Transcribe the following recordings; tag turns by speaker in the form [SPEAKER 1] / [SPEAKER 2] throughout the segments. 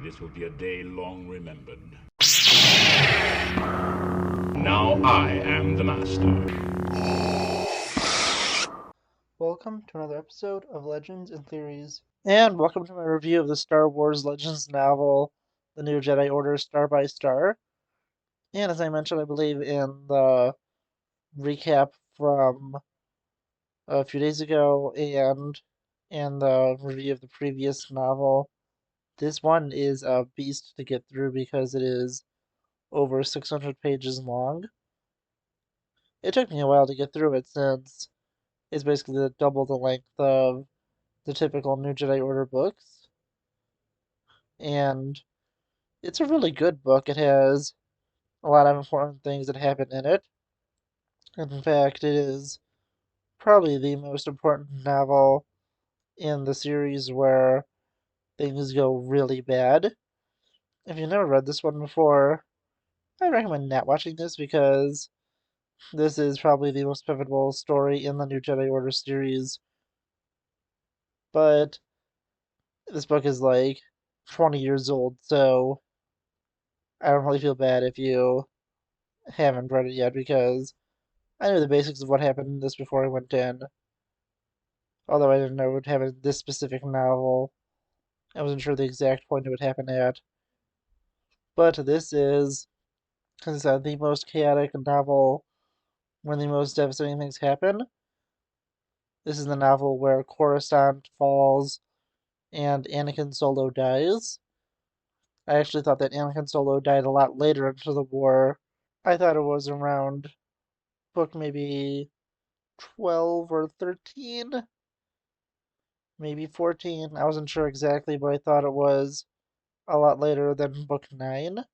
[SPEAKER 1] This will be a day long remembered. Now I am the master.
[SPEAKER 2] Welcome to another episode of Legends and Theories. And welcome to my review of the Star Wars Legends novel, The New Jedi Order Star by Star. And as I mentioned, I believe, in the recap from a few days ago and in the review of the previous novel, this one is a beast to get through because it is over 600 pages long. It took me a while to get through it since it's basically double the length of the typical New Jedi Order books. And it's a really good book. It has a lot of important things that happen in it. In fact, it is probably the most important novel in the series where things go really bad. If you've never read this one before, I recommend not watching this because this is probably the most pivotal story in the New Jedi Order series. But this book is like 20 years old, so I don't really feel bad if you haven't read it yet because I knew the basics of what happened in this before I went in. Although I didn't know it would happen in this specific novel. I wasn't sure the exact point it would happen at. But this is, as I said, the most chaotic novel when the most devastating things happen. This is the novel where Coruscant falls and Anakin Solo dies. I actually thought that Anakin Solo died a lot later into the war. I thought it was around book maybe 12 or 13, maybe 14. I wasn't sure exactly, but I thought it was a lot later than book 9.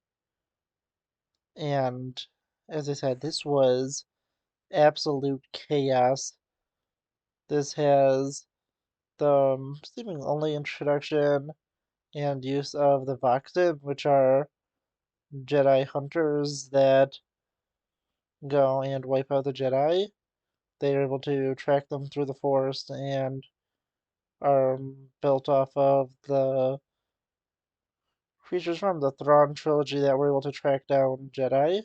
[SPEAKER 2] And as I said, this was absolute chaos. This has the seeming only introduction and use of the Voxen, which are Jedi hunters that go and wipe out the Jedi. They are able to track them through the forest and are built off of the creatures from the Thrawn trilogy that were able to track down Jedi.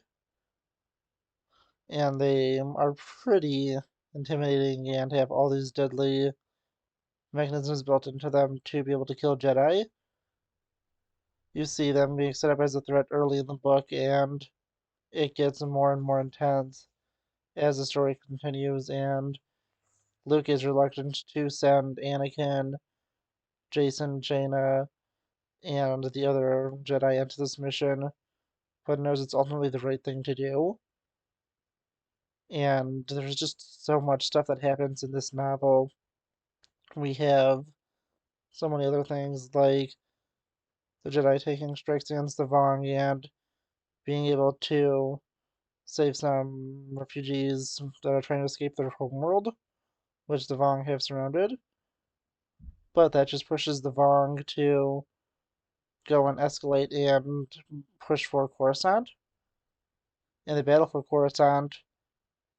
[SPEAKER 2] And they are pretty intimidating and have all these deadly mechanisms built into them to be able to kill Jedi. You see them being set up as a threat early in the book, and it gets more and more intense as the story continues, and Luke is reluctant to send Anakin, Jason, Jaina, and the other Jedi into this mission, but knows it's ultimately the right thing to do. And there's just so much stuff that happens in this novel. We have so many other things like the Jedi taking strikes against the Vong and being able to save some refugees that are trying to escape their homeworld, which the Vong have surrounded. But that just pushes the Vong to go and escalate and push for Coruscant. And the battle for Coruscant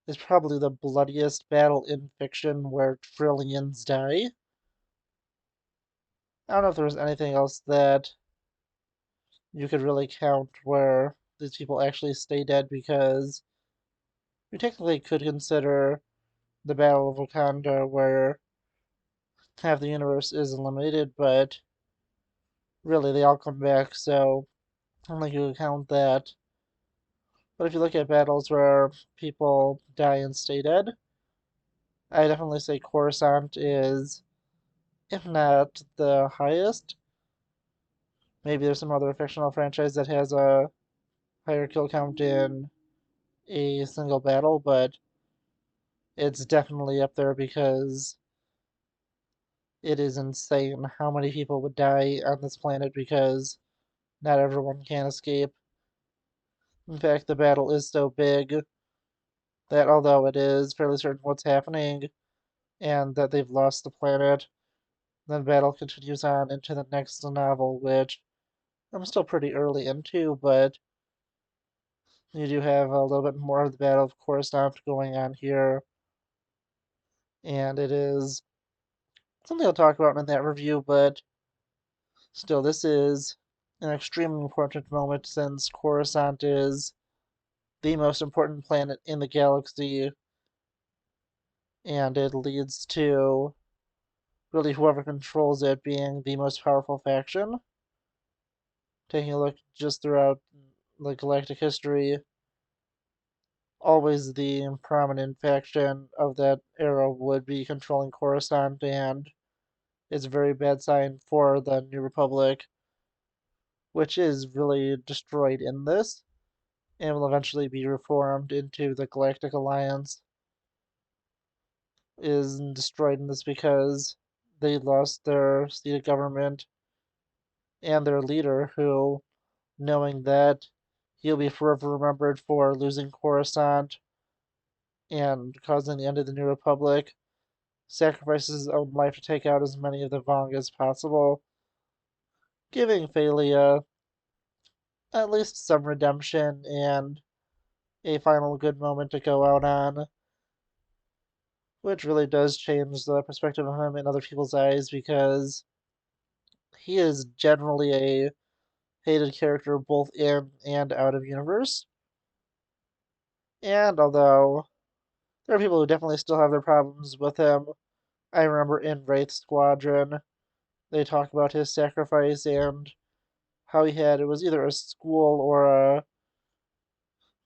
[SPEAKER 2] is probably the bloodiest battle in fiction where trillions die. I don't know if there's anything else that you could really count where these people actually stay dead because we technically could consider the Battle of Wakanda where half the universe is eliminated, but really they all come back, so I don't think you could count that. But if you look at battles where people die and stay dead, I definitely say Coruscant is, if not the highest. Maybe there's some other fictional franchise that has a higher kill count in a single battle, but it's definitely up there because it is insane how many people would die on this planet because not everyone can escape. In fact, the battle is so big that although it is fairly certain what's happening and that they've lost the planet, the battle continues on into the next novel, which I'm still pretty early into, but you do have a little bit more of the Battle of Coruscant going on here, and it is something I'll talk about in that review, but still, this is an extremely important moment since Coruscant is the most important planet in the galaxy, and it leads to really whoever controls it being the most powerful faction. Taking a look just throughout the galactic history, always the prominent faction of that era would be controlling Coruscant, and it's a very bad sign for the New Republic, which is really destroyed in this, and will eventually be reformed into the Galactic Alliance. Is destroyed in this because they lost their seat of government and their leader, who, knowing that he'll be forever remembered for losing Coruscant and causing the end of the New Republic, sacrifices his own life to take out as many of the Vong as possible, giving Phalia at least some redemption and a final good moment to go out on, which really does change the perspective of him in other people's eyes because he is generally a hated character both in and out of universe. And although there are people who definitely still have their problems with him, I remember in Wraith Squadron, they talk about his sacrifice and how he had, it was either a school or a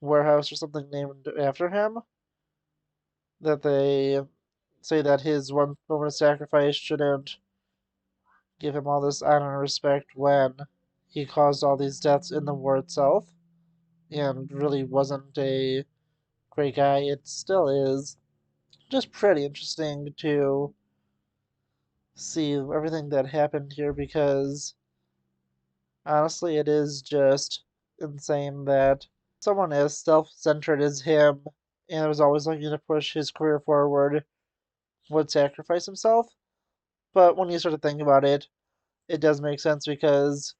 [SPEAKER 2] warehouse or something named after him, that they say that his one moment of sacrifice shouldn't give him all this honor and respect when he caused all these deaths in the war itself and really wasn't a great guy. It still is just pretty interesting to see everything that happened here because honestly, it is just insane that someone as self centered as him and was always looking to push his career forward would sacrifice himself. But when you start to think about it, it does make sense because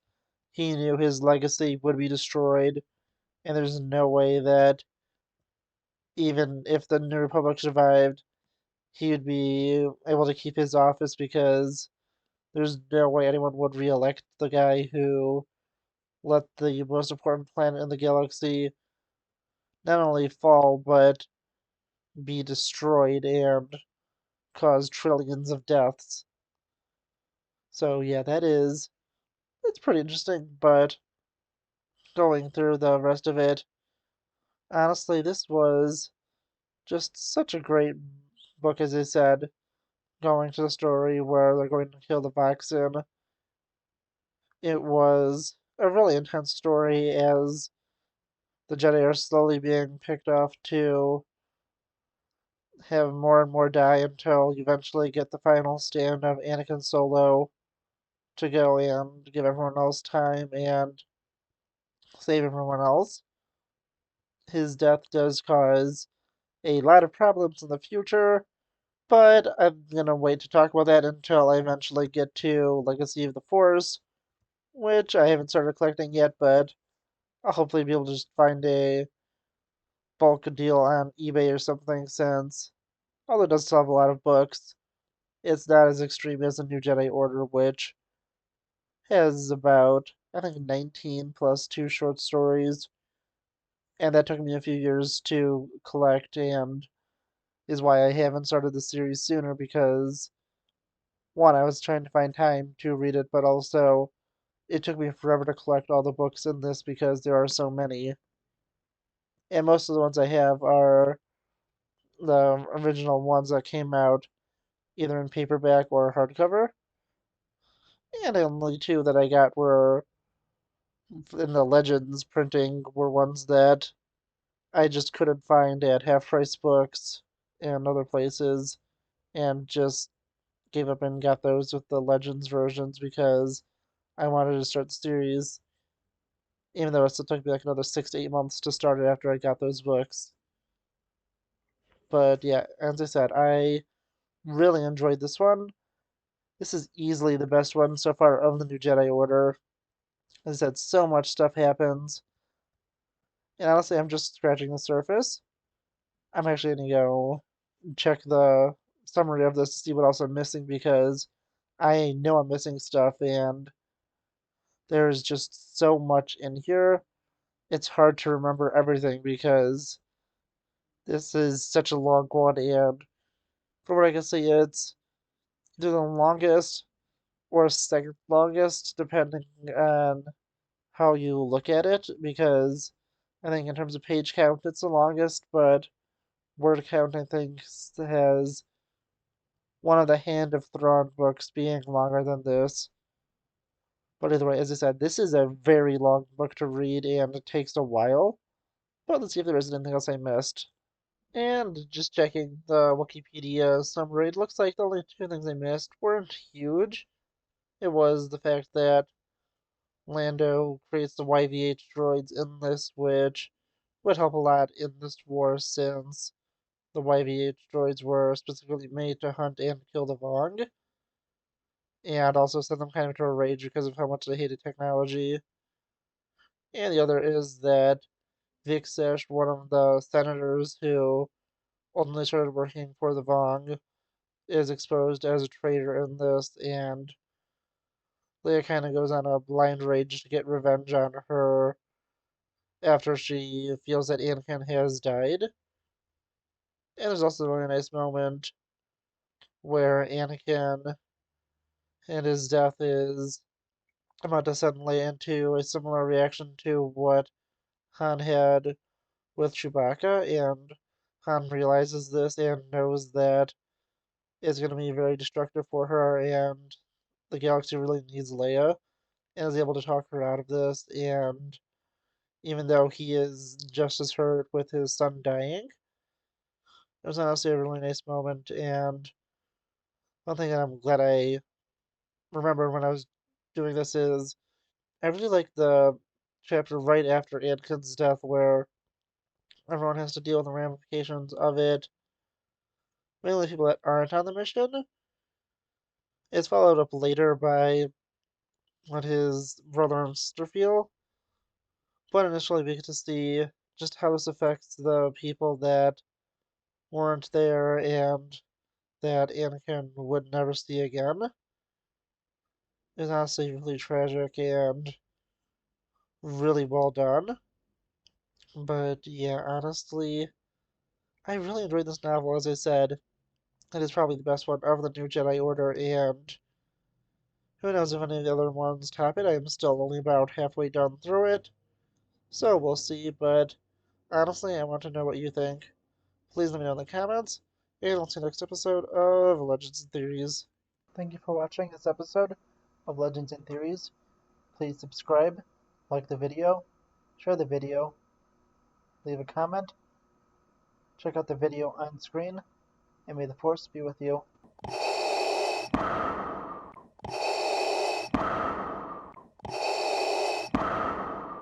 [SPEAKER 2] he knew his legacy would be destroyed, and there's no way that even if the New Republic survived, he would be able to keep his office because there's no way anyone would re-elect the guy who let the most important planet in the galaxy not only fall but be destroyed and cause trillions of deaths. So yeah, it's pretty interesting, but going through the rest of it, honestly, this was just such a great book, as I said, going to the story where they're going to kill the Vaxxin. It was a really intense story as the Jedi are slowly being picked off to have more and more die until you eventually get the final stand of Anakin Solo to go and give everyone else time and save everyone else. His death does cause a lot of problems in the future, but I'm gonna wait to talk about that until I eventually get to Legacy of the Force, which I haven't started collecting yet, but I'll hopefully be able to just find a bulk deal on eBay or something since, although it does still have a lot of books, it's not as extreme as the New Jedi Order, which has about, I think, 19 plus two short stories, and that took me a few years to collect, and is why I haven't started the series sooner because, one, I was trying to find time to read it, but also it took me forever to collect all the books in this because there are so many. And most of the ones I have are the original ones that came out either in paperback or hardcover. And the only two that I got were in the Legends printing were ones that I just couldn't find at half price books and other places, and just gave up and got those with the Legends versions because I wanted to start the series, even though it still took me like another 6 to 8 months to start it after I got those books. But yeah, as I said, I really enjoyed this one. This is easily the best one so far of the New Jedi Order. As I said, so much stuff happens. And honestly, I'm just scratching the surface. I'm actually going to go check the summary of this to see what else I'm missing because I know I'm missing stuff, and There's just so much in here. It's hard to remember everything because this is such a long one, and from what I can see, it's either the longest or second longest, depending on how you look at it, because I think in terms of page count, it's the longest, but word count, I think, has one of the Hand of Thrawn books being longer than this. But either way, as I said, this is a very long book to read, and it takes a while. But let's see if there is anything else I missed. And just checking the Wikipedia summary, it looks like the only two things I missed weren't huge. It was the fact that Lando creates the YVH droids in this, which would help a lot in this war since the YVH droids were specifically made to hunt and kill the Vong, and also send them kind of to a rage because of how much they hated technology. And the other is that Vic Sesh, one of the senators who ultimately started working for the Vong, is exposed as a traitor in this, and Leia kind of goes on a blind rage to get revenge on her after she feels that Anakin has died. And there's also a really nice moment where Anakin and his death is about to send Leia into a similar reaction to what Han had with Chewbacca, and Han realizes this and knows that it's going to be very destructive for her, and the galaxy really needs Leia, and is able to talk her out of this. And even though he is just as hurt with his son dying, it was honestly a really nice moment. And one thing that I'm glad I remember when I was doing this is I really like the chapter right after Anakin's death where everyone has to deal with the ramifications of it, mainly people that aren't on the mission. It's followed up later by what his brother and sister feel, but initially we get to see just how this affects the people that weren't there and that Anakin would never see again. It's honestly really tragic and really well done. But yeah, honestly, I really enjoyed this novel. As I said, it is probably the best one of the New Jedi Order, and who knows if any of the other ones top it. I am still only about halfway done through it, so we'll see. But honestly, I want to know what you think. Please let me know in the comments, and I'll see you next episode of Legends and Theories. Thank you for watching this episode of Legends and Theories. Please subscribe, like the video, share the video, leave a comment, check out the video on screen, and may the Force be with you.